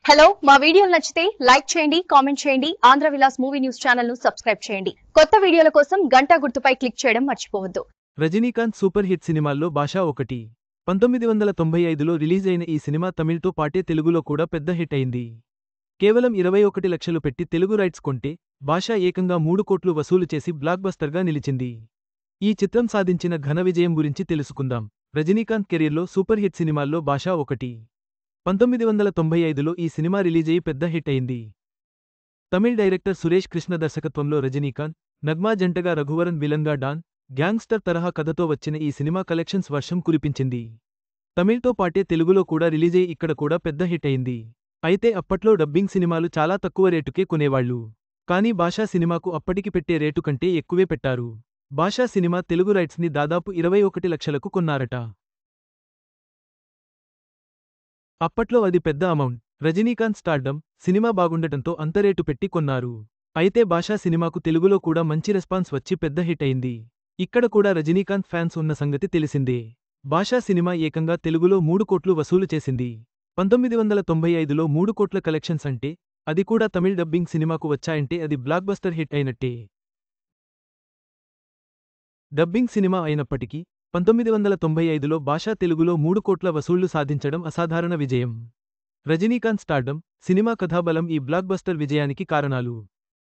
Hello మా వీడియోలు నచ్చితే లైక్ చేయండి కామెంట్ చేయండి Andhra Vilas movie news channel ను సబ్స్క్రైబ్ చేయండి కొత్త వీడియోల కోసం గంట గుర్తుపై క్లిక్ చేయడం మర్చిపోవద్దు రజనీకాంత్ సూపర్ హిట్ సినిమాల్లో భాషా ఒకటి 1995లో రిలీజ్ అయిన ఈ సినిమా తమిళ్తో పాటే తెలుగులో కూడా పెద్ద హిట్ అయింది. కేవలం 21 లక్షలు పెట్టి తెలుగు రైట్స్ కొంటే భాషా ఏకంగా 3 కోట్లు వసూలు చేసి బ్లాక్ బస్టర్గా నిలిచింది. ఈ చిత్రం సాధించిన ఘన విజయం గురించి తెలుసుకుందాం. రజనీకాంత్ కెరీర్లో సూపర్ హిట్ సినిమాల్లో భాషా ఒకటి. 1995లో ఈ సినిమా రిలీజయి పెద్ద హిట్ అయింది. తమిళ్ డైరెక్టర్ సురేష్ కృష్ణ దర్శకత్వంలో రజనీకాంత్, నగ్మా జంటగా రఘువరన్ విలన్గా డాన్, గ్యాంగ్స్టర్ తరహా కథతో వచ్చిన ఈ సినిమా కలెక్షన్స్ వర్షం కురిపించింది. తమిళ్తో పాటే తెలుగులో కూడా రిలీజయి ఇక్కడ కూడా పెద్ద హిట్ అయింది. అయితే అప్పట్లో డబ్బింగ్ సినిమాలు చాలా తక్కువ రేటుకే కొనేవాళ్లు. కానీ భాషా సినిమాకు అప్పటికి పెట్టే రేటు కంటే ఎక్కువే పెట్టారు. భాషా సినిమా తెలుగు రైట్స్ని దాదాపు 21 లక్షలకు కొన్నారట. అప్పట్లో అది పెద్ద అమౌంట్. రజనీకాంత్ స్టార్డమ్, సినిమా బాగుండటంతో అంత రేటు పెట్టి కొన్నారు. అయితే భాషా సినిమాకు తెలుగులో కూడా మంచి రెస్పాన్స్ వచ్చి పెద్ద హిట్ అయింది. ఇక్కడ కూడా రజనీకాంత్ ఫ్యాన్స్ ఉన్న సంగతి తెలిసిందే. భాషా సినిమా ఏకంగా తెలుగులో 3 కోట్లు వసూలు చేసింది. 1995లో 3 కోట్ల కలెక్షన్స్ అంటే, అది కూడా తమిళ్ డబ్బింగ్ సినిమాకు వచ్చాయంటే అది బ్లాక్బస్టర్ హిట్ అయినట్టే. డబ్బింగ్ సినిమా అయినప్పటికీ 1995లో భాషా తెలుగులో 3 కోట్ల వసూళ్లు సాధించడం అసాధారణ విజయం. రజనీకాంత్ స్టార్డమ్, సినిమా కథాబలం ఈ బ్లాక్బస్టర్ విజయానికి కారణాలు.